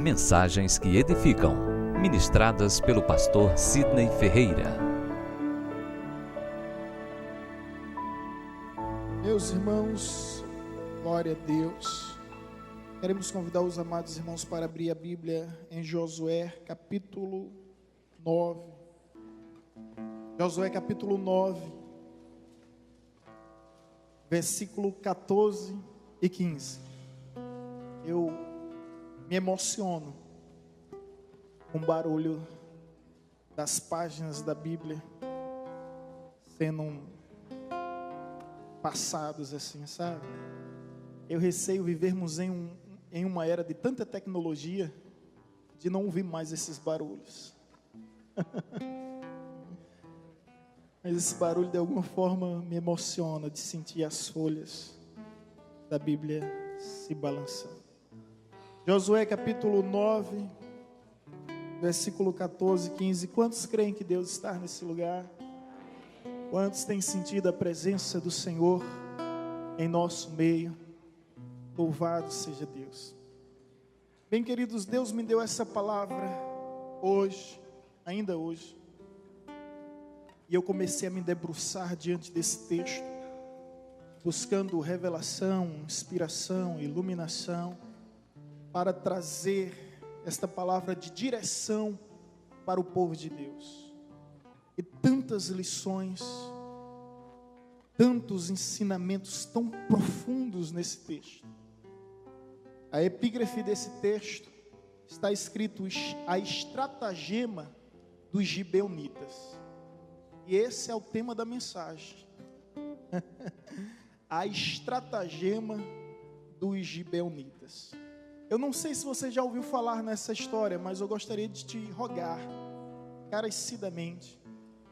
Mensagens que edificam, ministradas pelo pastor Sidney Ferreira. Meus irmãos, glória a Deus. Queremos convidar os amados irmãos para abrir a Bíblia em Josué capítulo 9. Josué capítulo 9, versículo 14 e 15. Eu me emociono com o barulho das páginas da Bíblia sendo passados assim, sabe? Eu receio vivermos em uma era de tanta tecnologia, de não ouvir mais esses barulhos. Mas esse barulho de alguma forma me emociona, de sentir as folhas da Bíblia se balançando. Josué capítulo 9, versículo 14 e 15. Quantos creem que Deus está nesse lugar? Quantos têm sentido a presença do Senhor em nosso meio? Louvado seja Deus. Bem, queridos, Deus me deu essa palavra hoje, ainda hoje. E eu comecei a me debruçar diante desse texto, buscando revelação, inspiração, iluminação, para trazer esta palavra de direção para o povo de Deus. E tantas lições, tantos ensinamentos tão profundos nesse texto. A epígrafe desse texto está escrito a estratagema dos gibeonitas. E esse é o tema da mensagem. A estratagema dos gibeonitas. Eu não sei se você já ouviu falar nessa história, mas eu gostaria de te rogar, encarecidamente,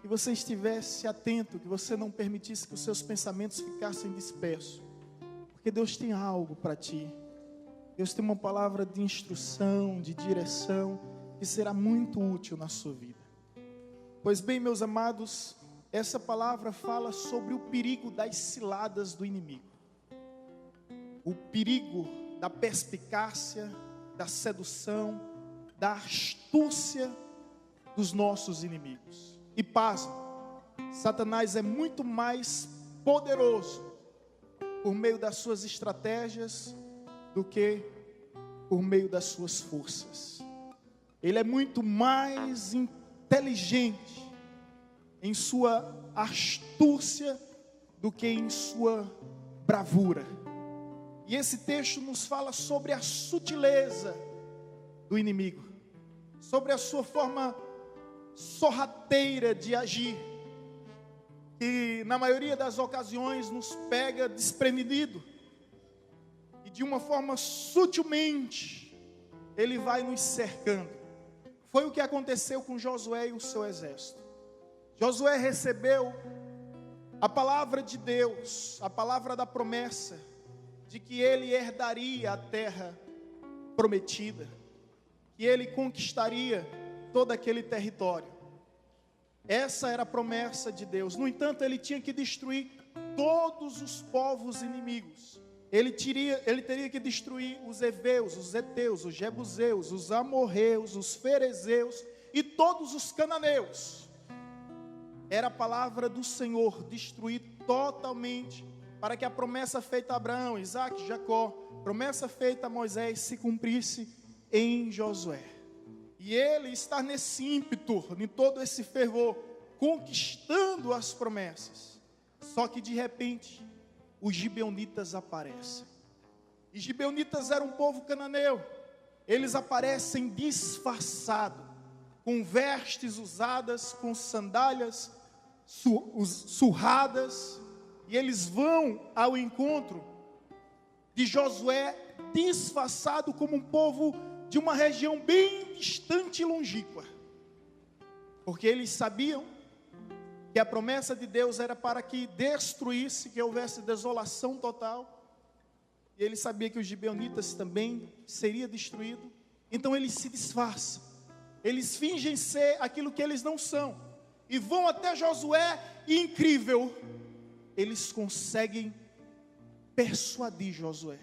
que você estivesse atento, que você não permitisse que os seus pensamentos ficassem dispersos, porque Deus tem algo para ti. Deus tem uma palavra de instrução, de direção, que será muito útil na sua vida. Pois bem, meus amados, essa palavra fala sobre o perigo das ciladas do inimigo. O perigo da perspicácia, da sedução, da astúcia dos nossos inimigos. E pasme, Satanás é muito mais poderoso por meio das suas estratégias do que por meio das suas forças. Ele é muito mais inteligente em sua astúcia do que em sua bravura. E esse texto nos fala sobre a sutileza do inimigo, sobre a sua forma sorrateira de agir, que na maioria das ocasiões nos pega desprevenido, e de uma forma sutilmente ele vai nos cercando. Foi o que aconteceu com Josué e o seu exército. Josué recebeu a palavra de Deus, a palavra da promessa, de que ele herdaria a terra prometida, que ele conquistaria todo aquele território. Essa era a promessa de Deus. No entanto, ele tinha que destruir todos os povos inimigos. Ele teria que destruir os heveus, os heteus, os jebuseus, os amorreus, os ferezeus e todos os cananeus. Era a palavra do Senhor, destruir totalmente, para que a promessa feita a Abraão, Isaac e Jacó, promessa feita a Moisés, se cumprisse em Josué. E ele está nesse ímpeto, em todo esse fervor, conquistando as promessas. Só que de repente, os gibeonitas aparecem. E gibeonitas eram um povo cananeu. Eles aparecem disfarçados, com vestes usadas, com sandálias surradas. E eles vão ao encontro de Josué, disfarçado como um povo de uma região bem distante e longínqua. Porque eles sabiam que a promessa de Deus era para que destruísse, que houvesse desolação total. E ele sabia que os gibeonitas também seria destruído. Então eles se disfarçam. Eles fingem ser aquilo que eles não são. E vão até Josué e, incrível, eles conseguem persuadir Josué.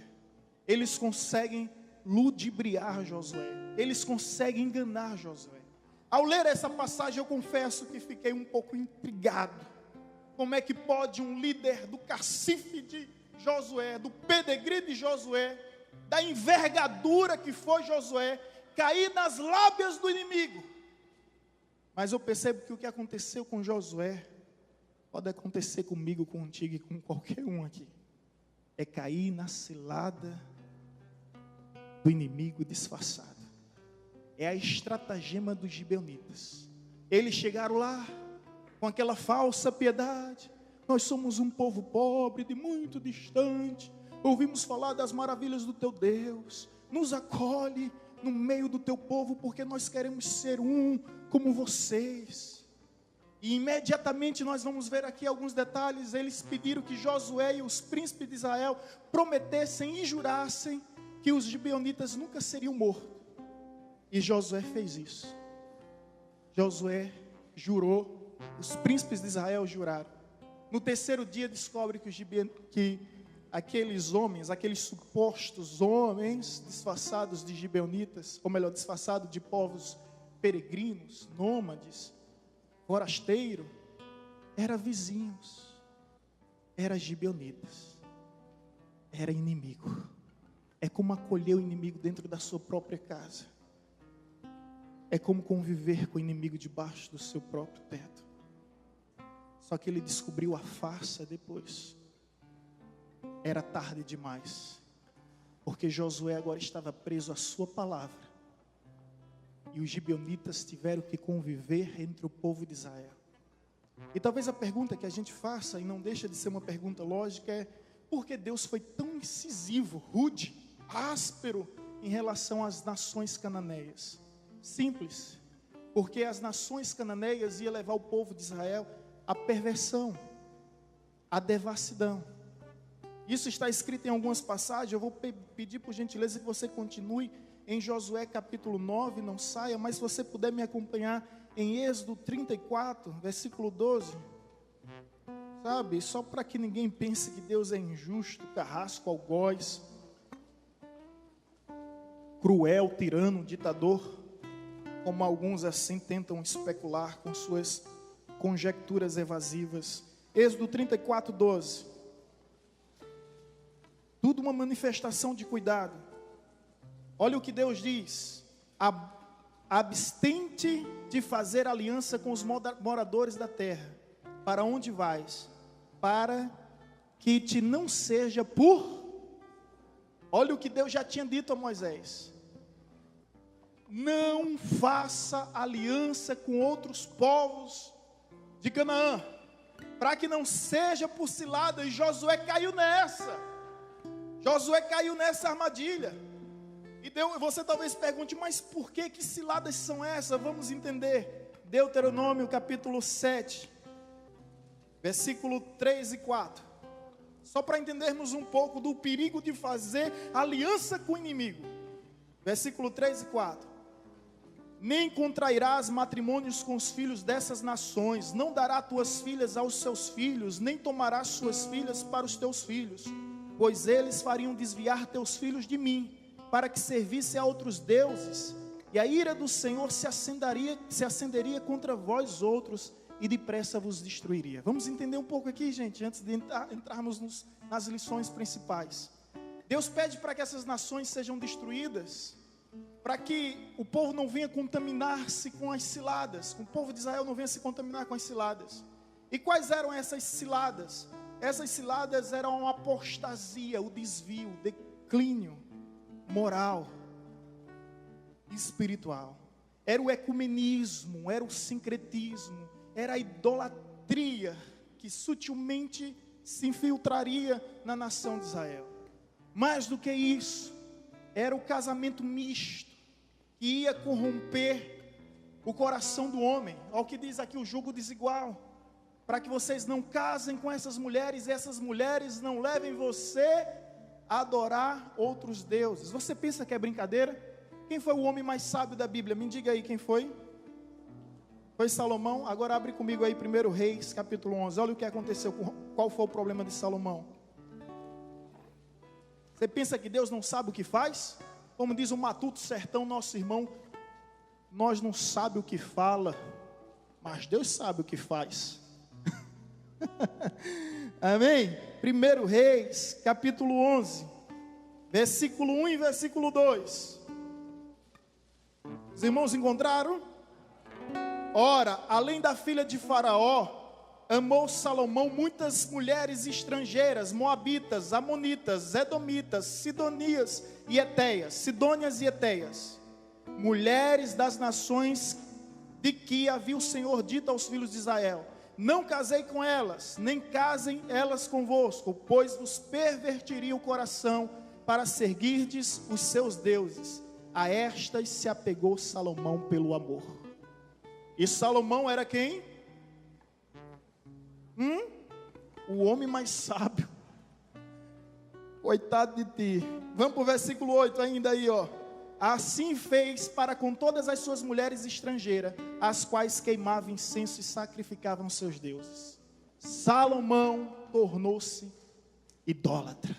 Eles conseguem ludibriar Josué. Eles conseguem enganar Josué. Ao ler essa passagem, eu confesso que fiquei um pouco intrigado. Como é que pode um líder do cacife de Josué, do pedigree de Josué, da envergadura que foi Josué, cair nas lábias do inimigo? Mas eu percebo que o que aconteceu com Josué pode acontecer comigo, contigo e com qualquer um aqui. É cair na cilada do inimigo disfarçado. É a estratagema dos gibeonitas. Eles chegaram lá com aquela falsa piedade. Nós somos um povo pobre, de muito distante. Ouvimos falar das maravilhas do teu Deus. Nos acolhe no meio do teu povo, porque nós queremos ser um como vocês. E imediatamente nós vamos ver aqui alguns detalhes. Eles pediram que Josué e os príncipes de Israel prometessem e jurassem que os gibeonitas nunca seriam mortos. E Josué fez isso. Josué jurou, os príncipes de Israel juraram. No terceiro dia descobre que aqueles homens, aqueles supostos homens disfarçados de gibeonitas, ou melhor, disfarçados de povos peregrinos, nômades, forasteiros, eram vizinhos, eram gibeonitas, era inimigo. É como acolher o inimigo dentro da sua própria casa. É como conviver com o inimigo debaixo do seu próprio teto. Só que ele descobriu a farsa depois. Era tarde demais. Porque Josué agora estava preso à sua palavra. E os gibeonitas tiveram que conviver entre o povo de Israel. E talvez a pergunta que a gente faça, e não deixa de ser uma pergunta lógica, é: por que Deus foi tão incisivo, rude, áspero em relação às nações cananeias? Simples, porque as nações cananeias iam levar o povo de Israel à perversão, à devassidão. Isso está escrito em algumas passagens. Eu vou pedir por gentileza que você continue em Josué capítulo 9, não saia, mas se você puder me acompanhar em Êxodo 34, versículo 12. Sabe, só para que ninguém pense que Deus é injusto, carrasco, algoz, cruel, tirano, ditador, como alguns assim tentam especular com suas conjecturas evasivas. Êxodo 34, 12. Tudo uma manifestação de cuidado. Olha o que Deus diz: abstente de fazer aliança com os moradores da terra. Para onde vais? Para que te não seja por... Olha o que Deus já tinha dito a Moisés: não faça aliança com outros povos de Canaã, para que não seja por cilada. E Josué caiu nessa. Josué caiu nessa armadilha. E você talvez pergunte: mas por que ciladas são essas? Vamos entender. Deuteronômio capítulo 7, versículo 3 e 4. Só para entendermos um pouco do perigo de fazer aliança com o inimigo. Versículo 3 e 4. Nem contrairás matrimônios com os filhos dessas nações, não dará tuas filhas aos seus filhos, nem tomarás suas filhas para os teus filhos, pois eles fariam desviar teus filhos de mim, para que servissem a outros deuses, e a ira do Senhor se acenderia contra vós outros, e depressa vos destruiria. Vamos entender um pouco aqui, gente, antes de entrarmos nas lições principais. Deus pede para que essas nações sejam destruídas, para que o povo não venha contaminar-se com as ciladas, o povo de Israel não venha se contaminar com as ciladas. E quais eram essas ciladas? Essas ciladas eram a apostasia, o desvio, o declínio moral, espiritual. Era o ecumenismo, era o sincretismo, era a idolatria que sutilmente se infiltraria na nação de Israel. Mais do que isso, era o casamento misto, que ia corromper o coração do homem. Olha o que diz aqui o jugo desigual: para que vocês não casem com essas mulheres, e essas mulheres não levem você a adorar outros deuses. Você pensa que é brincadeira? Quem foi o homem mais sábio da Bíblia? Me diga aí quem foi. Foi Salomão. Agora abre comigo aí 1 Reis capítulo 11. Olha o que aconteceu, qual foi o problema de Salomão. Você pensa que Deus não sabe o que faz? como diz o Matuto Sertão, nosso irmão, nós não sabemos o que fala, mas Deus sabe o que faz. Amém? 1 Reis, capítulo 11, versículo 1 e versículo 2. Os irmãos encontraram? Ora, além da filha de Faraó, amou Salomão muitas mulheres estrangeiras, moabitas, amonitas, edomitas, sidônias e eteias, mulheres das nações de que havia o Senhor dito aos filhos de Israel: não casei com elas, nem casem elas convosco, pois vos pervertiria o coração para seguirdes os seus deuses. A estas se apegou Salomão pelo amor. E Salomão era quem? O homem mais sábio. Coitado de ti. Vamos para o versículo 8 ainda aí, ó. Assim fez para com todas as suas mulheres estrangeiras, as quais queimavam incenso e sacrificavam seus deuses. Salomão tornou-se idólatra.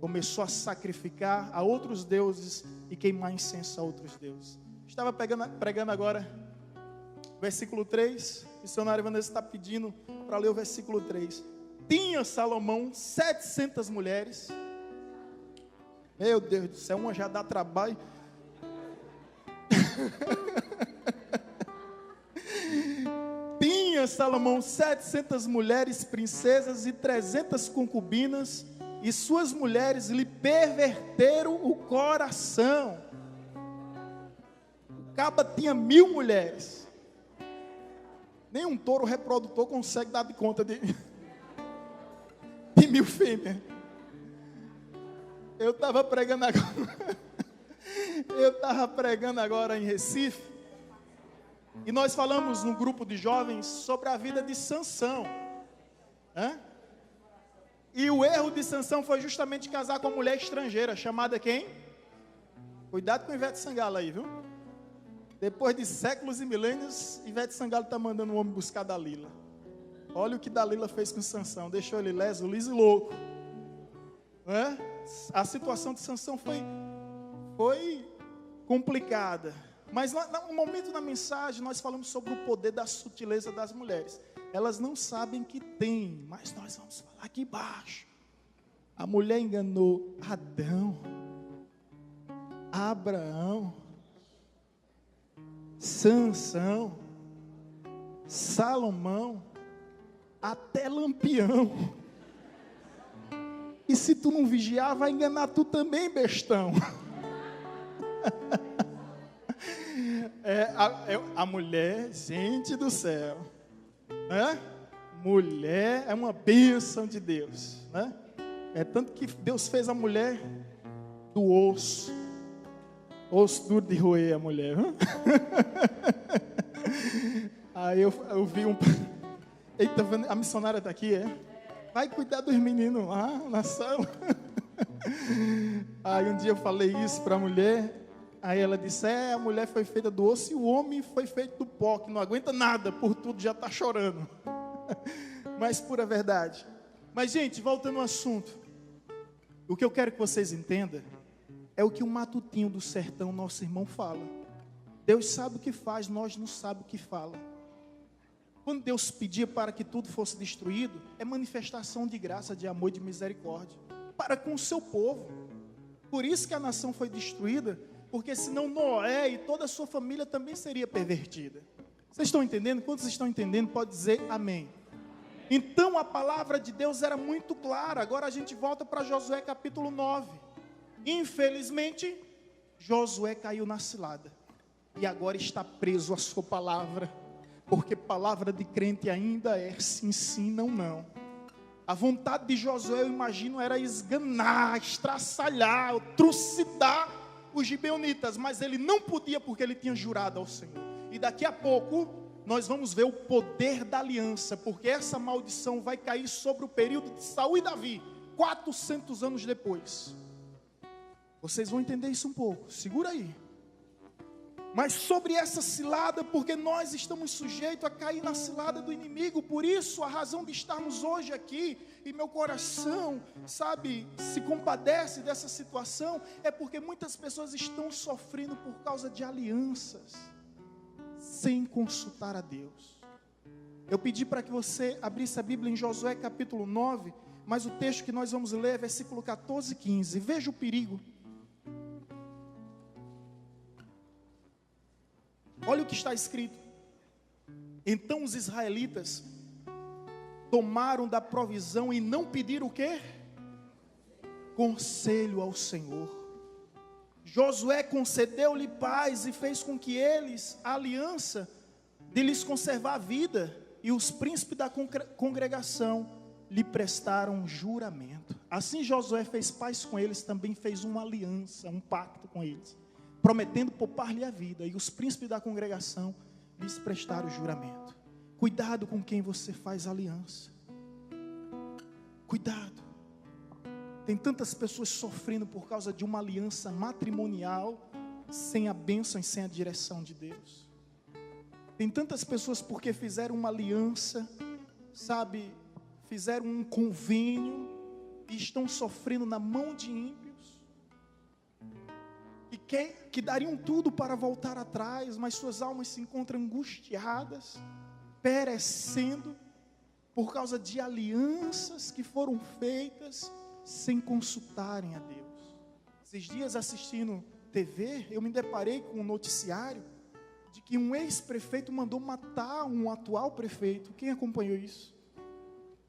Começou a sacrificar a outros deuses e queimar incenso a outros deuses. Estava pregando agora versículo 3. O missionário Vanessa está pedindo para ler o versículo 3. Tinha Salomão 700 mulheres. Meu Deus do céu, uma já dá trabalho. Tinha Salomão 700 mulheres, princesas e 300 concubinas, e suas mulheres lhe perverteram o coração. O caba tinha 1000 mulheres. Nem um touro reprodutor consegue dar de conta de 1000 fêmeas. Eu estava pregando agora em Recife, e nós falamos no grupo de jovens sobre a vida de Sansão. E o erro de Sansão foi justamente casar com uma mulher estrangeira, chamada quem? Cuidado com Ivete Sangalo aí, viu? Depois de séculos e milênios, Ivete Sangalo está mandando um homem buscar Dalila. Olha o que Dalila fez com Sansão, deixou ele leso, liso e louco. A situação de Sansão foi complicada. Mas no momento da mensagem, nós falamos sobre o poder da sutileza das mulheres. Elas não sabem que tem, mas nós vamos falar aqui embaixo. A mulher enganou Adão, Abraão, Sansão, Salomão, até Lampião. E se tu não vigiar, vai enganar tu também, bestão. A mulher, gente do céu, mulher é uma bênção de Deus, né? É tanto que Deus fez a mulher do osso duro de roer a mulher. Aí eu vi eita, a missionária está aqui, vai cuidar dos meninos lá na sala. Aí um dia eu falei isso para a mulher. Aí ela disse, a mulher foi feita do osso e o homem foi feito do pó, que não aguenta nada, por tudo já está chorando. Mas pura verdade. Mas gente, voltando ao assunto, o que eu quero que vocês entendam é o que o Matutinho do Sertão, nosso irmão, fala. Deus sabe o que faz, nós não sabemos o que fala. Quando Deus pedia para que tudo fosse destruído, é manifestação de graça, de amor e de misericórdia para com o seu povo. Por isso que a nação foi destruída, porque senão Noé e toda a sua família também seria pervertida. Vocês estão entendendo? Quando vocês estão entendendo, pode dizer amém. Então a palavra de Deus era muito clara. Agora a gente volta para Josué capítulo 9. Infelizmente, Josué caiu na cilada. E agora está preso à sua palavra. Porque palavra de crente ainda é sim, sim, não, não. A vontade de Josué, eu imagino, era esganar, estraçalhar, trucidar os gibeonitas, mas ele não podia porque ele tinha jurado ao Senhor. E daqui a pouco nós vamos ver o poder da aliança, porque essa maldição vai cair sobre o período de Saul e Davi, 400 anos depois. Vocês vão entender isso um pouco, segura aí. mas sobre essa cilada, porque nós estamos sujeitos a cair na cilada do inimigo. Por isso, a razão de estarmos hoje aqui, e meu coração, sabe, se compadece dessa situação, é porque muitas pessoas estão sofrendo por causa de alianças, sem consultar a Deus. Eu pedi para que você abrisse a Bíblia em Josué capítulo 9, mas o texto que nós vamos ler é versículo 14 e 15. Veja o perigo. Olha o que está escrito. Então os israelitas tomaram da provisão e não pediram o quê? Conselho ao Senhor. Josué concedeu-lhe paz e fez com que eles, a aliança de lhes conservar a vida, e os príncipes da congregação lhe prestaram juramento. Assim Josué fez paz com eles, também fez uma aliança, um pacto com eles, prometendo poupar-lhe a vida, e os príncipes da congregação lhes prestaram juramento. Cuidado com quem você faz aliança. Cuidado. Tem tantas pessoas sofrendo por causa de uma aliança matrimonial, sem a bênção e sem a direção de Deus. Tem tantas pessoas porque fizeram uma aliança, sabe, fizeram um convênio, e estão sofrendo na mão de ímpios, que dariam tudo para voltar atrás, mas suas almas se encontram angustiadas, perecendo, por causa de alianças que foram feitas, sem consultarem a Deus. Esses dias assistindo TV, eu me deparei com um noticiário, de que um ex-prefeito mandou matar um atual prefeito. Quem acompanhou isso?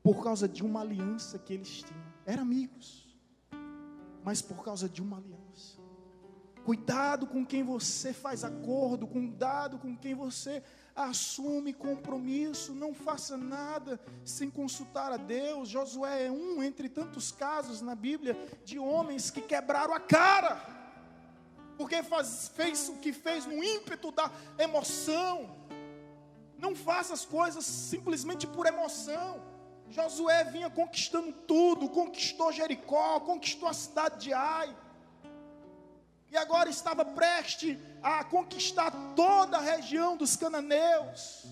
Por causa de uma aliança que eles tinham. Eram amigos, mas por causa de uma aliança. Cuidado com quem você faz acordo, cuidado com quem você assume compromisso. Não faça nada sem consultar a Deus. Josué é um entre tantos casos na Bíblia de homens que quebraram a cara, porque fez o que fez no ímpeto da emoção. Não faça as coisas simplesmente por emoção. Josué vinha conquistando tudo, conquistou Jericó, conquistou a cidade de Ai, e agora estava prestes a conquistar toda a região dos cananeus,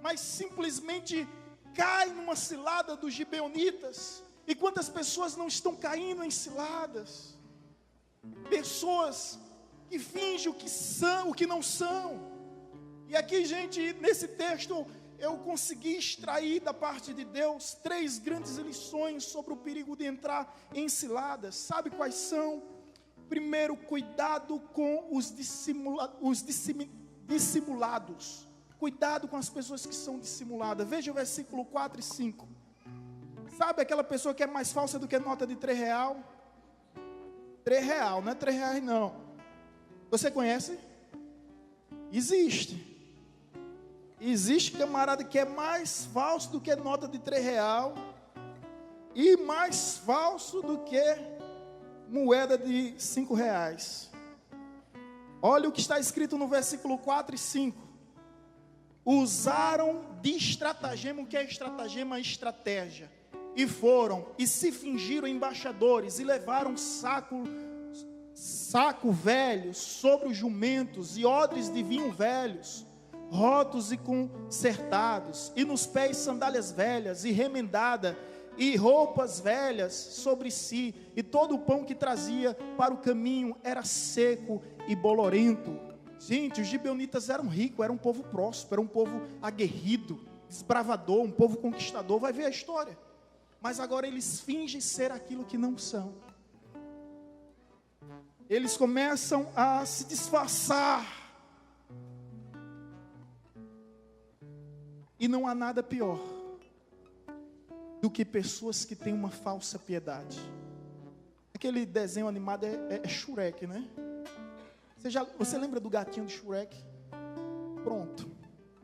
mas simplesmente cai numa cilada dos gibeonitas. E quantas pessoas não estão caindo em ciladas? Pessoas que fingem o que são, o que não são. E aqui, gente, nesse texto, eu consegui extrair da parte de Deus 3 grandes lições sobre o perigo de entrar em ciladas. Sabe quais são? Primeiro, cuidado com os dissimulados. Cuidado com as pessoas que são dissimuladas. Veja o versículo 4 e 5. Sabe aquela pessoa que é mais falsa do que nota de R$3? R$3, não é R$3 não. Você conhece? Existe camarada que é mais falso do que nota de R$3 e mais falso do que moeda de R$5. Olha o que está escrito no versículo 4 e 5. Usaram de estratagema. O que é estratagema? Estratégia. E foram e se fingiram embaixadores e levaram saco velho sobre os jumentos e odres de vinho velhos, rotos e consertados, e nos pés sandálias velhas e remendada, e roupas velhas sobre si, e todo o pão que trazia para o caminho era seco e bolorento. Gente, os gibeonitas eram ricos, era um povo próspero, era um povo aguerrido, desbravador, um povo conquistador. Vai ver a história. Mas agora eles fingem ser aquilo que não são. Eles começam a se disfarçar. E não há nada pior do que pessoas que têm uma falsa piedade. Aquele desenho animado é Shrek, né? Você lembra do gatinho de Shrek? Pronto,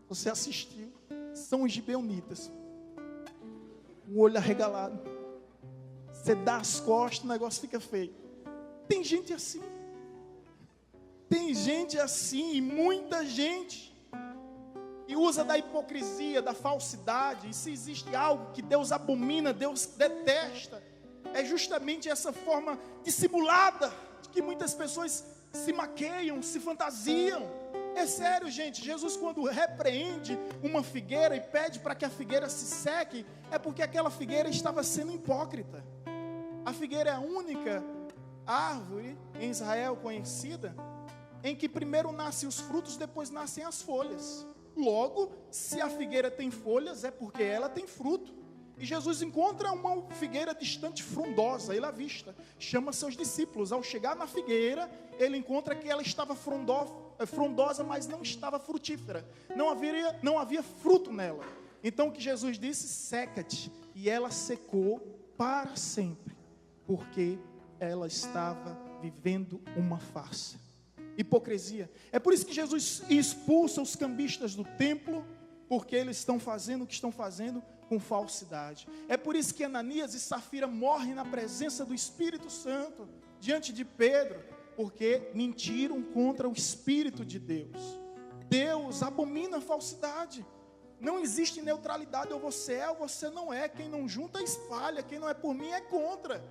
você assistiu. São os gibeonitas. Um olho arregalado. Você dá as costas, o negócio fica feio. Tem gente assim. Tem gente assim, e muita gente. E usa da hipocrisia, da falsidade. E se existe algo que Deus abomina, Deus detesta, é justamente essa forma dissimulada de que muitas pessoas se maqueiam, se fantasiam. É sério, gente. Jesus, quando repreende uma figueira e pede para que a figueira se seque, é porque aquela figueira estava sendo hipócrita. A figueira é a única árvore em Israel conhecida em que primeiro nascem os frutos, depois nascem as folhas. Logo, se a figueira tem folhas, é porque ela tem fruto. E Jesus encontra uma figueira distante, frondosa, ele avista, chama seus discípulos. Ao chegar na figueira, ele encontra que ela estava frondosa, mas não estava frutífera. Não havia fruto nela. Então o que Jesus disse? Seca-te. E ela secou para sempre, porque ela estava vivendo uma farsa. Hipocrisia. É por isso que Jesus expulsa os cambistas do templo, porque eles estão fazendo o que estão fazendo com falsidade. É por isso que Ananias e Safira morrem na presença do Espírito Santo, diante de Pedro, porque mentiram contra o Espírito de Deus. Deus abomina a falsidade. Não existe neutralidade, ou você é ou você não é. Quem não junta, espalha. Quem não é por mim, é contra.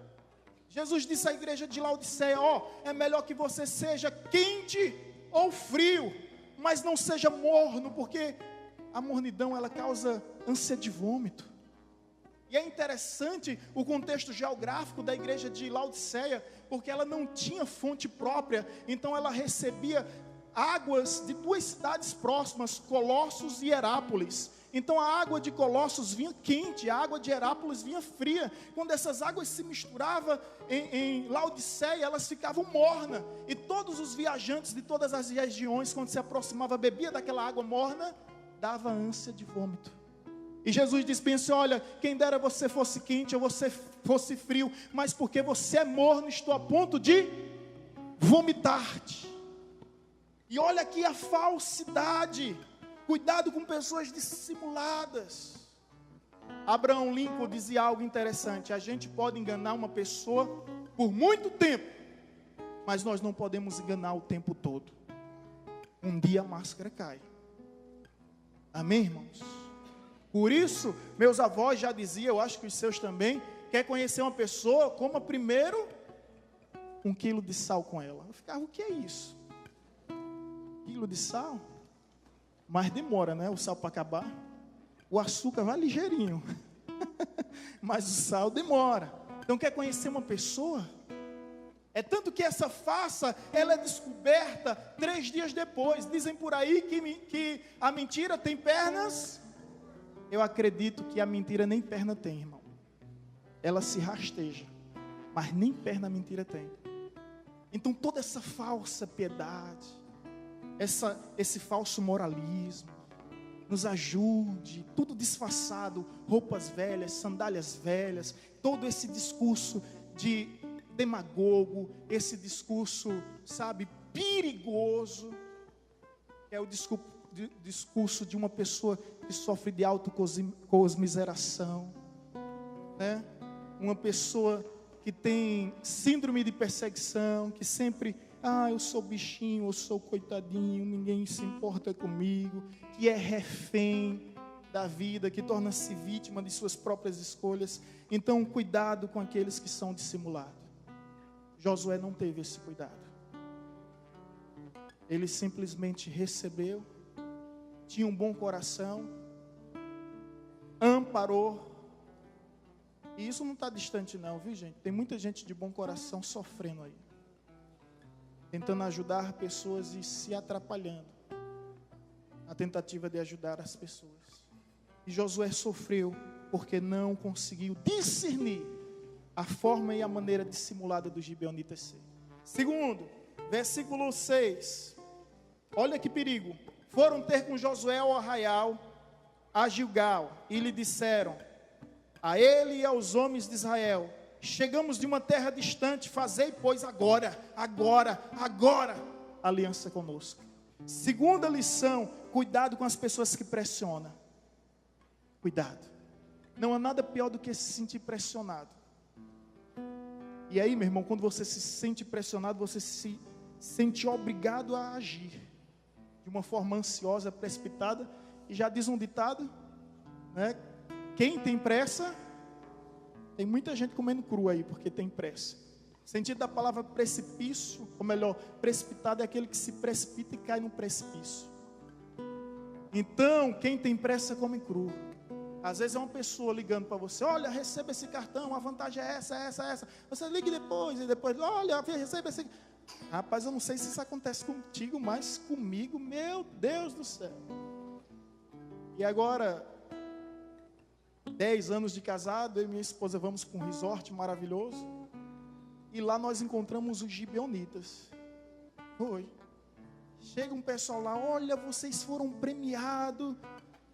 Jesus disse à igreja de Laodiceia: é melhor que você seja quente ou frio, mas não seja morno, porque a mornidão, ela causa ânsia de vômito. E é interessante o contexto geográfico da igreja de Laodiceia, porque ela não tinha fonte própria, então ela recebia águas de duas cidades próximas, Colossos e Herápolis. Então a água de Colossos vinha quente, a água de Herápolis vinha fria. Quando essas águas se misturavam em Laodiceia, elas ficavam mornas. E todos os viajantes de todas as regiões, quando se aproximava, bebia daquela água morna, dava ânsia de vômito. E Jesus diz: olha, quem dera você fosse quente ou você fosse frio, mas porque você é morno, estou a ponto de vomitar-te. E olha aqui a falsidade. Cuidado com pessoas dissimuladas. Abraham Lincoln dizia algo interessante: a gente pode enganar uma pessoa por muito tempo, mas nós não podemos enganar o tempo todo. Um dia a máscara cai. Amém, irmãos? Por isso, meus avós já diziam, eu acho que os seus também: quer conhecer uma pessoa, coma primeiro 1 quilo de sal com ela. Eu ficava: o que é isso? 1 quilo de sal? Mas demora, né? O sal para acabar. O açúcar vai ligeirinho, mas o sal demora. Então, quer conhecer uma pessoa? É tanto que essa farsa, ela é descoberta 3 dias depois. Dizem por aí que a mentira tem pernas. Eu acredito que a mentira nem perna tem, irmão. Ela se rasteja, mas nem perna a mentira tem. Então toda essa falsa piedade, esse falso moralismo, nos ajude, tudo disfarçado, roupas velhas, sandálias velhas, todo esse discurso de demagogo, esse discurso, sabe, perigoso, é o discurso de uma pessoa que sofre de autocomiseração, né? Uma pessoa que tem síndrome de perseguição, que sempre, eu sou bichinho, eu sou coitadinho, ninguém se importa comigo, que é refém da vida, que torna-se vítima de suas próprias escolhas. Então, cuidado com aqueles que são dissimulados. Josué não teve esse cuidado. Ele simplesmente recebeu, tinha um bom coração, amparou. E isso não está distante não, viu, gente? Tem muita gente de bom coração sofrendo aí, tentando ajudar pessoas e se atrapalhando na tentativa de ajudar as pessoas. E Josué sofreu porque não conseguiu discernir a forma e a maneira dissimulada dos gibeonitas ser. Segundo, versículo 6. Olha que perigo. Foram ter com Josué ao arraial, a Gilgal, e lhe disseram, a ele e aos homens de Israel: chegamos de uma terra distante, fazei, pois, agora, aliança conosco. Segunda lição: cuidado com as pessoas que pressionam. Cuidado. Não há nada pior do que se sentir pressionado. E aí, meu irmão, quando você se sente pressionado, você se sente obrigado a agir de uma forma ansiosa, precipitada. E já diz um ditado, né? Quem tem pressa, tem muita gente comendo cru aí, porque tem pressa. O sentido da palavra precipício, ou melhor, precipitado, é aquele que se precipita e cai no precipício. Então, quem tem pressa come cru. Às vezes é uma pessoa ligando para você: olha, receba esse cartão, a vantagem é essa. Você liga depois, e depois, olha, receba esse. Rapaz, eu não sei se isso acontece contigo, mas comigo, meu Deus do céu. E agora, 10 anos de casado, eu e minha esposa vamos para um resort maravilhoso. E lá nós encontramos os gibeonitas. Foi. Chega um pessoal lá: olha, vocês foram premiados,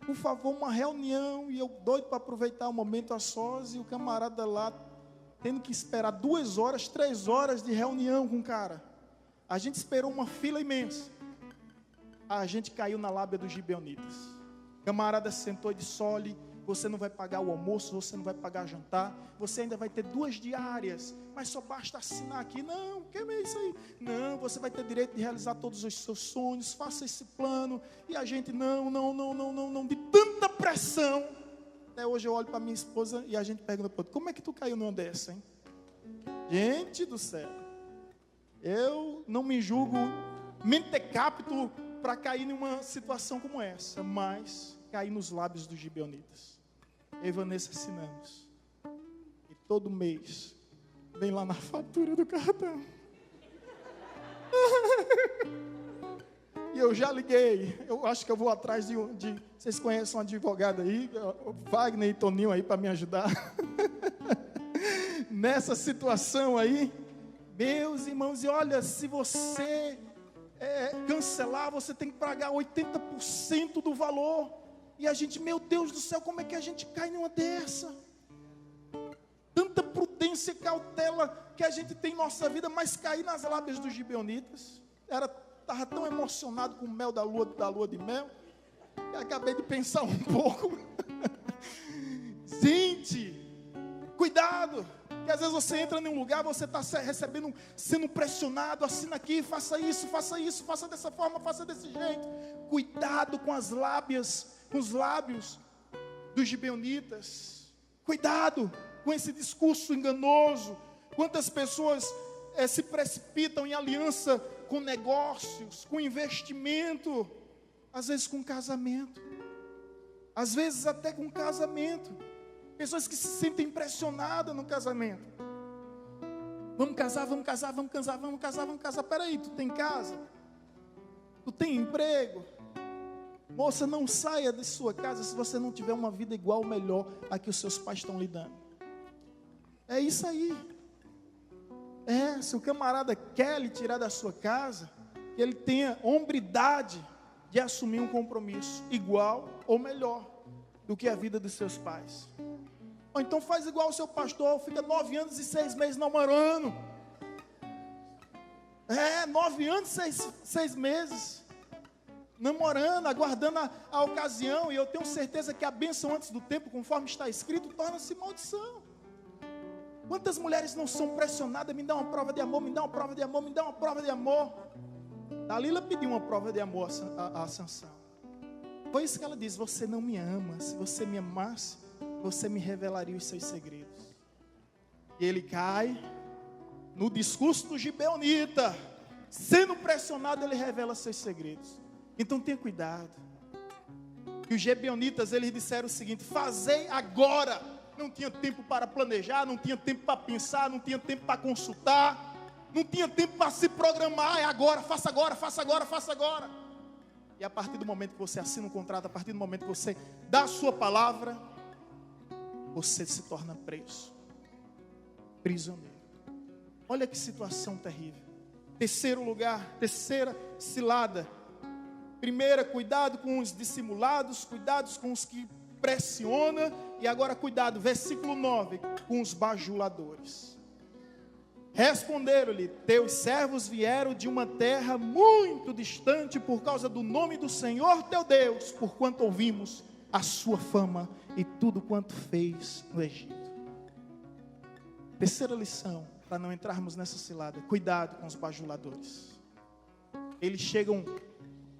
por favor, uma reunião. E eu doido para aproveitar o momento a sós, e o camarada lá tendo que esperar 2 horas, 3 horas de reunião com o cara. A gente esperou uma fila imensa. A gente caiu na lábia dos gibeonitas. O camarada sentou e disse: olhe, você não vai pagar o almoço, você não vai pagar jantar, você ainda vai ter 2 diárias, mas só basta assinar aqui. Não, que é isso aí? Não, você vai ter direito de realizar todos os seus sonhos, faça esse plano. E a gente, não, de tanta pressão. Até hoje eu olho para minha esposa e a gente pergunta: como é que tu caiu numa dessa, hein? Gente do céu, eu não me julgo mentecapto para cair numa situação como essa, mas caí nos lábios dos gibeonitas. Eu e Vanessa assinamos. E todo mês vem lá na fatura do cartão. E eu já liguei. Eu acho que eu vou atrás de vocês conhecem um advogado aí, o Wagner e Toninho aí, para me ajudar. Nessa situação aí, meus irmãos, e olha, se você cancelar, você tem que pagar 80% do valor. E a gente, meu Deus do céu, como é que a gente cai numa dessa? Tanta prudência e cautela que a gente tem em nossa vida, mas cair nas lábias dos gibeonitas. Estava tão emocionado com o mel da lua de mel, que acabei de pensar um pouco. Gente, cuidado, que às vezes você entra em um lugar, você está recebendo, sendo pressionado: assina aqui, faça isso, faça dessa forma, faça desse jeito. Cuidado com as lábias, com os lábios dos gibeonitas. Cuidado com esse discurso enganoso. Quantas pessoas se precipitam em aliança com negócios, com investimento, às vezes com casamento, às vezes até com casamento. Pessoas que se sentem pressionadas no casamento. Vamos casar. Peraí, tu tem casa? Tu tem emprego? Moça, não saia de sua casa se você não tiver uma vida igual ou melhor a que os seus pais estão lhe dando. É isso aí. Se o camarada quer lhe tirar da sua casa, que ele tenha hombridade de assumir um compromisso igual ou melhor do que a vida dos seus pais. Ou então faz igual o seu pastor, fica 9 anos e 6 meses namorando. 9 anos e 6 meses namorando, aguardando a ocasião. E eu tenho certeza que a bênção antes do tempo, conforme está escrito, torna-se maldição. Quantas mulheres não são pressionadas? Me dá uma prova de amor, me dá uma prova de amor, me dá uma prova de amor. Dalila pediu uma prova de amor a Sansão. Foi isso que ela disse: você não me ama. Se você me amasse, você me revelaria os seus segredos. E ele cai no discurso do gibeonita. Sendo pressionado, ele revela seus segredos. Então tenha cuidado. E os gibeonitas, eles disseram o seguinte: fazei agora. Não tinha tempo para planejar, não tinha tempo para pensar, não tinha tempo para consultar, não tinha tempo para se programar. É agora, faça agora, faça agora, faça agora. E a partir do momento que você assina um contrato, a partir do momento que você dá a sua palavra, você se torna preso, prisioneiro. Olha que situação terrível. Terceiro lugar, terceira cilada. Primeira, cuidado com os dissimulados, cuidado com os que pressionam. E agora cuidado, versículo 9, com os bajuladores. Responderam-lhe: teus servos vieram de uma terra muito distante por causa do nome do Senhor teu Deus, porquanto ouvimos a sua fama e tudo quanto fez no Egito. Terceira lição, para não entrarmos nessa cilada: cuidado com os bajuladores. Eles chegam,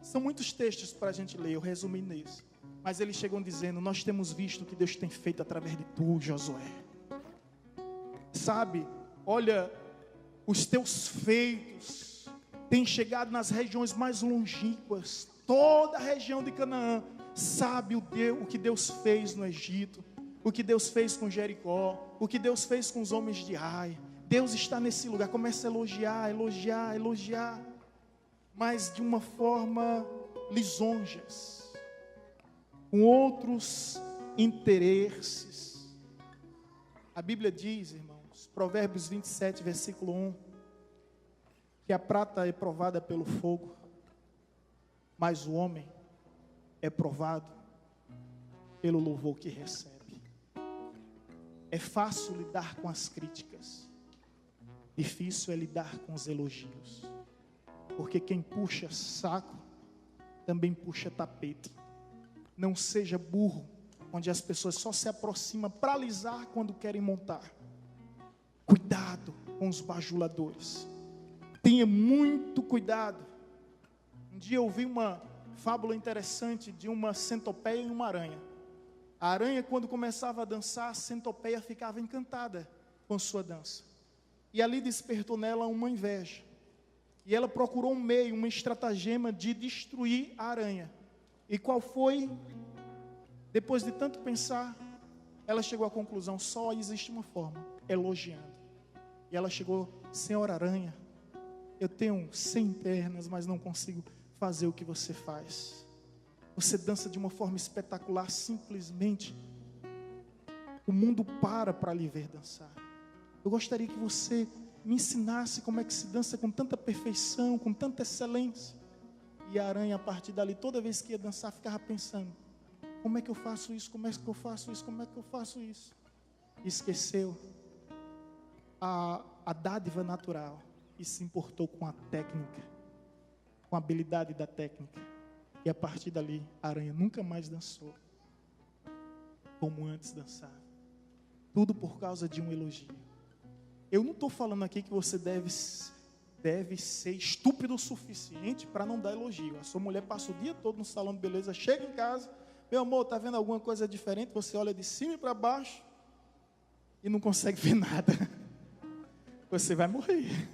são muitos textos para a gente ler, eu resumi nisso, mas eles chegam dizendo: nós temos visto o que Deus tem feito através de tu, Josué. Sabe, olha, os teus feitos têm chegado nas regiões mais longínquas. Toda a região de Canaã sabe o que Deus fez no Egito, o que Deus fez com Jericó, o que Deus fez com os homens de Ai. Deus está nesse lugar. Começa a elogiar, mas de uma forma lisonjas, com outros interesses. A Bíblia diz, irmãos, Provérbios 27, versículo 1, que a prata é provada pelo fogo, mas o homem é provado pelo louvor que recebe. É fácil lidar com as críticas, difícil é lidar com os elogios, porque quem puxa saco também puxa tapete. Não seja burro, onde as pessoas só se aproximam para alisar quando querem montar. Cuidado com os bajuladores, tenha muito cuidado. Um dia eu ouvi uma fábula interessante de uma centopeia e uma aranha. A aranha, quando começava a dançar, a centopeia ficava encantada com sua dança, e ali despertou nela uma inveja, e ela procurou um meio, uma estratagema de destruir a aranha. E qual foi? Depois de tanto pensar, ela chegou à conclusão: só existe uma forma, elogiando. E ela chegou: senhora aranha, eu tenho 100 pernas, mas não consigo fazer o que você faz. Você dança de uma forma espetacular, simplesmente o mundo para lhe ver dançar. Eu gostaria que você me ensinasse como é que se dança com tanta perfeição, com tanta excelência. E a aranha, a partir dali, toda vez que ia dançar, ficava pensando: como é que eu faço isso? Como é que eu faço isso? Como é que eu faço isso? E esqueceu a dádiva natural e se importou com a técnica, com a habilidade da técnica. E a partir dali, a aranha nunca mais dançou como antes dançava. Tudo por causa de um elogio. Eu não estou falando aqui que você deve ser estúpido o suficiente para não dar elogio. A sua mulher passa o dia todo no salão de beleza, chega em casa: meu amor, está vendo alguma coisa diferente? Você olha de cima e para baixo e não consegue ver nada. Você vai morrer.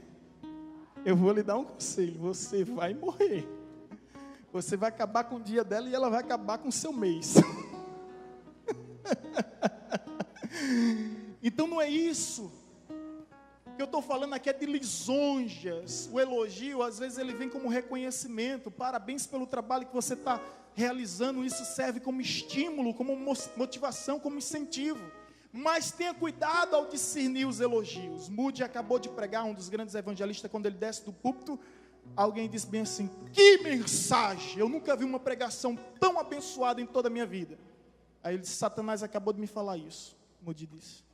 Eu vou lhe dar um conselho: você vai morrer. Você vai acabar com o dia dela e ela vai acabar com o seu mês. Então não é isso. O que eu estou falando aqui é de lisonjas. O elogio, às vezes, ele vem como reconhecimento. Parabéns pelo trabalho que você está realizando. Isso serve como estímulo, como motivação, como incentivo. Mas tenha cuidado ao discernir os elogios. Moody acabou de pregar, um dos grandes evangelistas, quando ele desce do púlpito, alguém disse bem assim: que mensagem! Eu nunca vi uma pregação tão abençoada em toda a minha vida. Aí ele disse: Satanás acabou de me falar isso. Moody disse: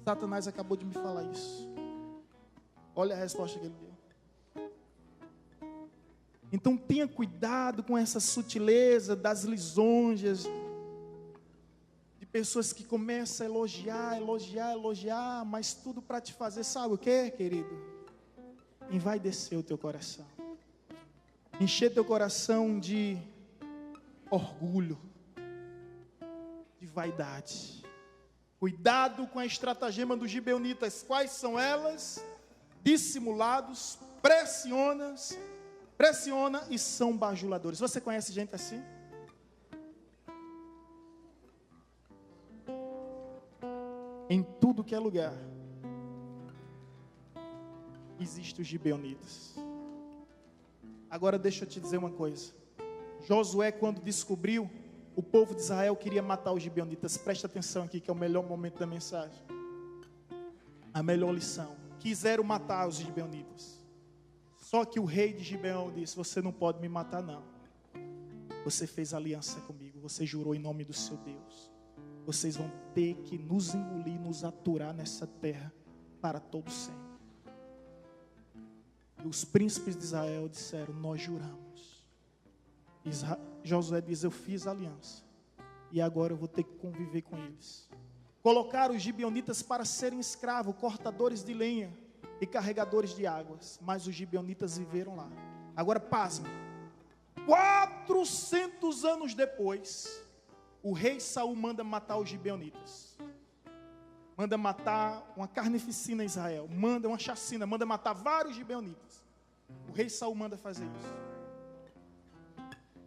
Satanás acabou de me falar isso. Olha a resposta que ele deu. Então tenha cuidado com essa sutileza das lisonjas, de pessoas que começam a elogiar, mas tudo para te fazer, sabe o que, querido? Envaidecer o teu coração, encher teu coração de orgulho, de vaidade. Cuidado com a estratagema dos gibeonitas. Quais são elas? Dissimulados, pressiona e são bajuladores. Você conhece gente assim? Em tudo que é lugar existem os gibeonitas. Agora deixa eu te dizer uma coisa. Josué, quando descobriu o povo de Israel queria matar os gibeonitas, presta atenção aqui, que é o melhor momento da mensagem, a melhor lição. Quiseram matar os gibeonitas, só que o rei de Gibeão disse: você não pode me matar não. Você fez aliança comigo, você jurou em nome do seu Deus. Vocês vão ter que nos engolir, nos aturar nessa terra para todo sempre. E os príncipes de Israel disseram: nós juramos. Josué diz: eu fiz aliança e agora eu vou ter que conviver com eles. Colocaram os gibeonitas para serem escravos, cortadores de lenha e carregadores de águas, mas os gibeonitas viveram lá. Agora pasme, 400 anos depois, o rei Saul manda matar os gibeonitas. manda matar uma carnificina em Israel, manda uma chacina, manda matar vários gibeonitas. O rei Saul manda fazer isso.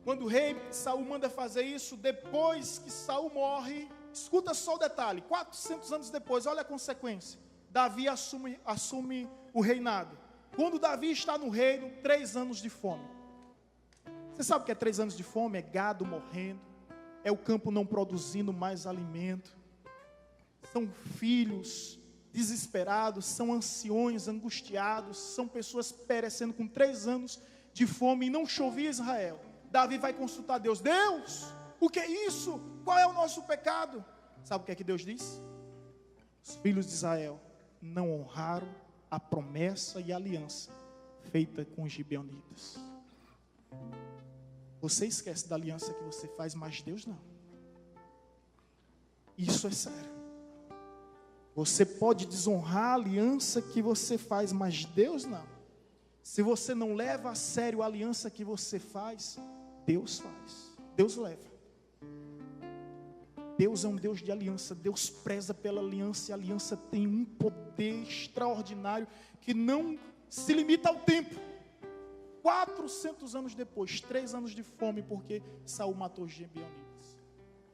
Quando o rei Saul manda fazer isso, depois que Saul morre, escuta só o detalhe, 400 anos depois, olha a consequência. Davi assume o reinado. Quando Davi está no reino, 3 anos de fome. Você sabe o que é 3 anos de fome? É gado morrendo, é o campo não produzindo mais alimento, são filhos desesperados, são anciões angustiados, são pessoas perecendo com 3 anos de fome e não chovia Israel. Davi vai consultar Deus. Deus, o que é isso? Qual é o nosso pecado? Sabe o que é que Deus diz? Os filhos de Israel não honraram a promessa e a aliança feita com os gibeonitas. Você esquece da aliança que você faz, mas Deus não. Isso é sério. Você pode desonrar a aliança que você faz, mas Deus não. Se você não leva a sério a aliança que você faz, Deus faz. Deus leva. Deus é um Deus de aliança. Deus preza pela aliança, e a aliança tem um poder extraordinário que não se limita ao tempo. 400 anos depois, 3 anos de fome, porque Saul matou os gibeonitas.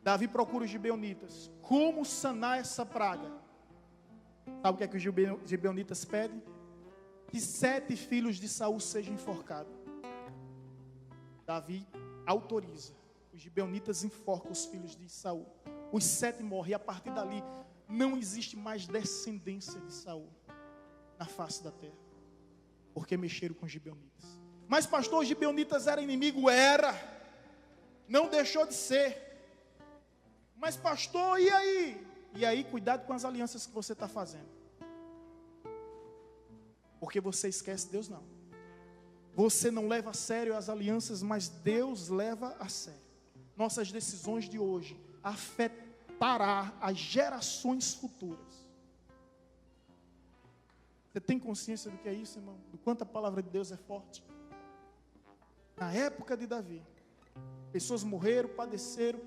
Davi procura os gibeonitas. Como sanar essa praga? Sabe o que é que os gibeonitas pedem? Que 7 filhos de Saul sejam enforcados. Davi autoriza. Os gibeonitas enforcam os filhos de Saul. Os 7 morrem, e a partir dali não existe mais descendência de Saul na face da terra, porque mexeram com os gibeonitas. Mas pastor, os gibeonitas eram inimigo? Era, não deixou de ser. Mas pastor, e aí? E aí, cuidado com as alianças que você está fazendo, porque você esquece Deus não. Você não leva a sério as alianças, mas Deus leva a sério. Nossas decisões de hoje afetará as gerações futuras. Você tem consciência do que é isso, irmão? Do quanto a palavra de Deus é forte? Na época de Davi, pessoas morreram, padeceram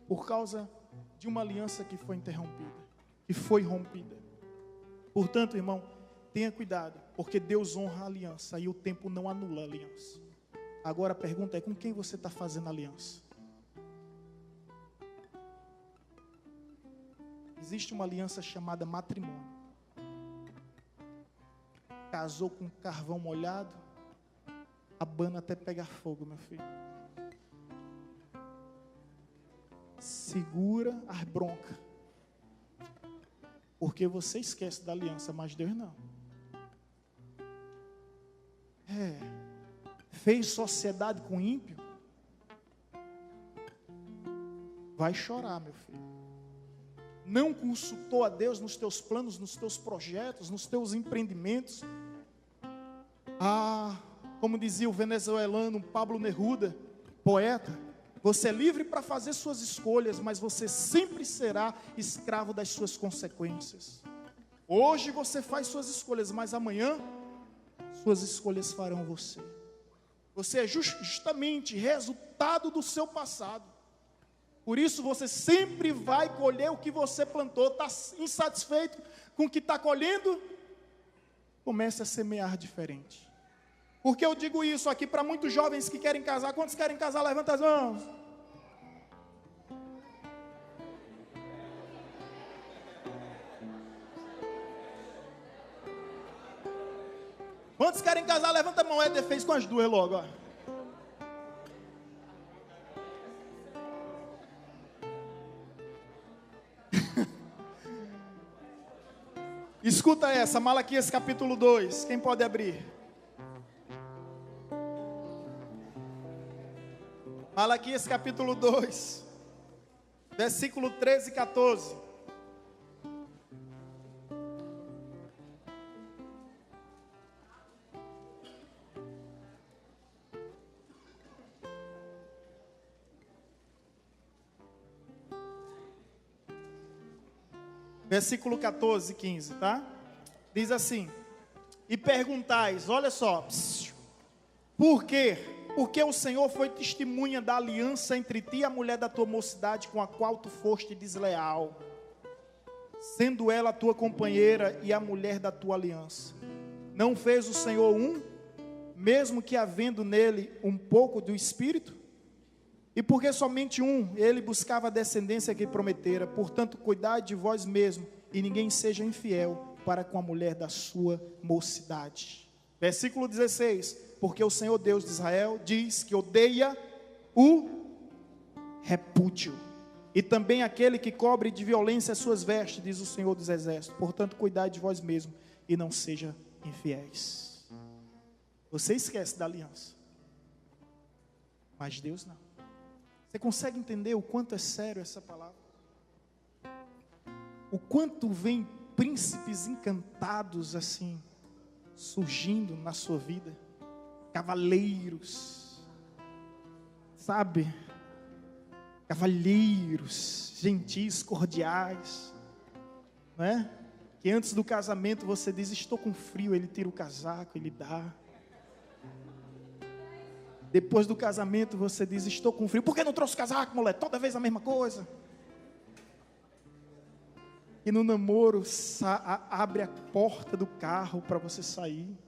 por causa de uma aliança que foi interrompida, que foi rompida. Portanto, irmão, tenha cuidado, porque Deus honra a aliança e o tempo não anula a aliança. Agora a pergunta é: com quem você está fazendo aliança? Existe uma aliança chamada matrimônio. Casou com carvão molhado, abana até pegar fogo, meu filho. Segura as broncas, porque você esquece da aliança, mas Deus não. Fez sociedade com ímpio, vai chorar, meu filho. Não consultou a Deus nos teus planos, nos teus projetos, nos teus empreendimentos. Como dizia o venezuelano Pablo Neruda, poeta, você é livre para fazer suas escolhas, mas você sempre será escravo das suas consequências. Hoje você faz suas escolhas, mas amanhã suas escolhas farão você. Você é justamente resultado do seu passado. Por isso você sempre vai colher o que você plantou. Está insatisfeito com o que está colhendo? Comece a semear diferente. Por que eu digo isso aqui para muitos jovens que querem casar? Quantos querem casar? Levanta as mãos. Quantos querem casar? Levanta a mão. Éder fez com as duas logo, ó. Escuta essa, Malaquias capítulo 2. Quem pode abrir? Malaquias capítulo 2, versículo 13 e 14. Versículo 14 e 15, tá? Diz assim: e perguntais, olha só, por quê? Porque o Senhor foi testemunha da aliança entre ti e a mulher da tua mocidade, com a qual tu foste desleal. sendo ela a tua companheira e a mulher da tua aliança. Não fez o Senhor um, mesmo que havendo nele um pouco do Espírito? E porque somente um, ele buscava a descendência que prometera. Portanto, cuidai de vós mesmos, e ninguém seja infiel para com a mulher da sua mocidade. Versículo 16, porque o Senhor Deus de Israel diz que odeia o repúdio, e também aquele que cobre de violência as suas vestes, diz o Senhor dos Exércitos. Portanto, cuidai de vós mesmos, e não seja infiéis. Você esquece da aliança, mas Deus não. Você consegue entender o quanto é sério essa palavra? O quanto vem príncipes encantados assim, surgindo na sua vida, cavaleiros, sabe? Cavalheiros, gentis, cordiais, não é? Que antes do casamento você diz, estou com frio, ele tira o casaco, ele dá. Depois do casamento você diz, estou com frio, por que não trouxe casaco, mulher? Toda vez a mesma coisa. E no namoro, abre a porta do carro para você sair,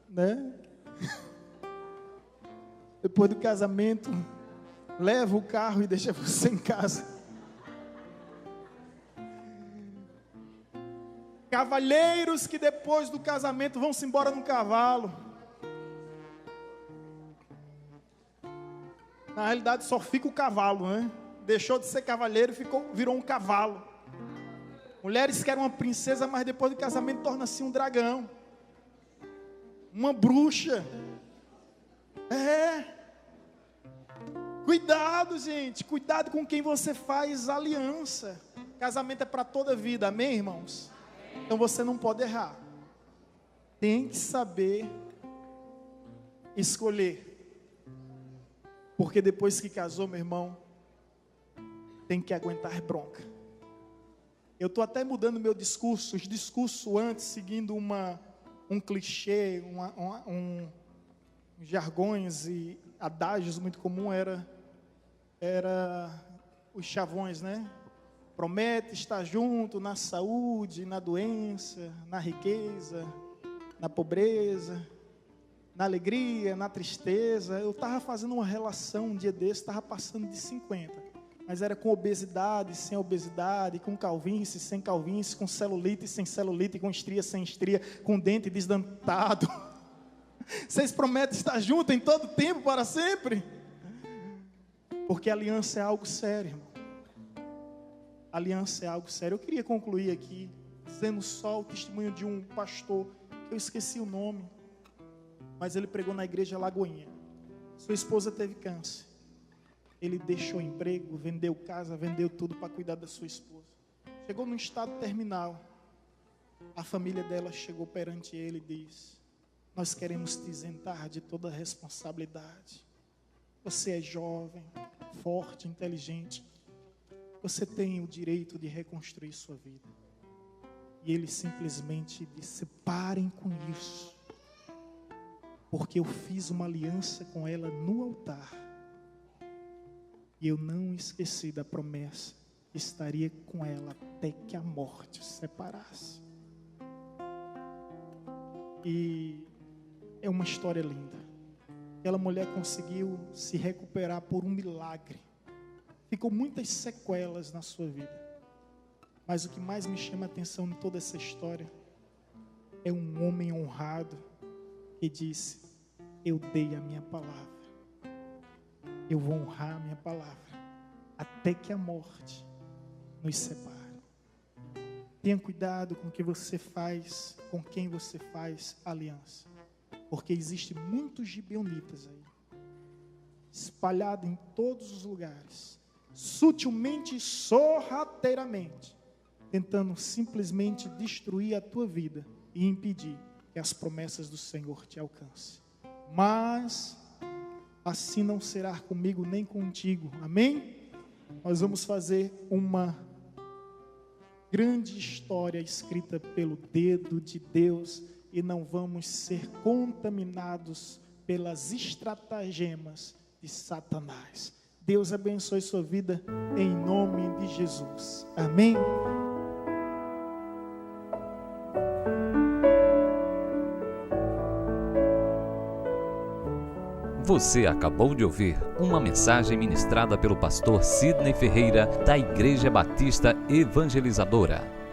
né? Depois do casamento, leva o carro e deixa você em casa. Cavalheiros que depois do casamento vão-se embora num cavalo. Na realidade só fica o cavalo, né? Deixou de ser cavalheiro e virou um cavalo. Mulheres que eram uma princesa, mas depois do casamento torna-se um dragão, uma bruxa. Cuidado, gente, cuidado com quem você faz aliança. Casamento é para toda a vida, amém, irmãos? Então você não pode errar. Tem que saber escolher. Porque depois que casou, meu irmão, tem que aguentar bronca. Eu estou até mudando meu discurso. Os discursos antes, seguindo um clichê, jargões e adágios muito comum, era os chavões, né? Promete estar junto na saúde, na doença, na riqueza, na pobreza, na alegria, na tristeza. Eu estava fazendo uma relação um dia desse, estava passando de 50, mas era com obesidade, sem obesidade, com calvície, sem calvície, com celulite, sem celulite, com estria, sem estria, com dente desdentado. Vocês prometem estar juntos em todo tempo, para sempre? Porque aliança é algo sério, irmão. Aliança é algo sério. Eu queria concluir aqui, dizendo só o testemunho de um pastor, que eu esqueci o nome, mas ele pregou na igreja Lagoinha. Sua esposa teve câncer. Ele deixou o emprego, vendeu casa, vendeu tudo para cuidar da sua esposa. Chegou num estado terminal. A família dela chegou perante ele e disse: nós queremos te isentar de toda a responsabilidade. Você é jovem, forte, inteligente. Você tem o direito de reconstruir sua vida. E ele simplesmente disse: parem com isso. Porque eu fiz uma aliança com ela no altar. E eu não esqueci da promessa. Estaria com ela até que a morte os separasse. E é uma história linda. Aquela mulher conseguiu se recuperar por um milagre. Ficou muitas sequelas na sua vida. Mas o que mais me chama a atenção em toda essa história é um homem honrado que disse: eu dei a minha palavra. Eu vou honrar a minha palavra até que a morte nos separe. Tenha cuidado com o que você faz, com quem você faz aliança. Porque existem muitos gibeonitas aí, espalhados em todos os lugares, sutilmente e sorrateiramente, tentando simplesmente destruir a tua vida e impedir que as promessas do Senhor te alcancem. Mas assim não será comigo nem contigo, amém? Nós vamos fazer uma grande história escrita pelo dedo de Deus e não vamos ser contaminados pelas estratagemas de Satanás. Deus abençoe sua vida em nome de Jesus. Amém? Você acabou de ouvir uma mensagem ministrada pelo pastor Sidney Ferreira, da Igreja Batista Evangelizadora.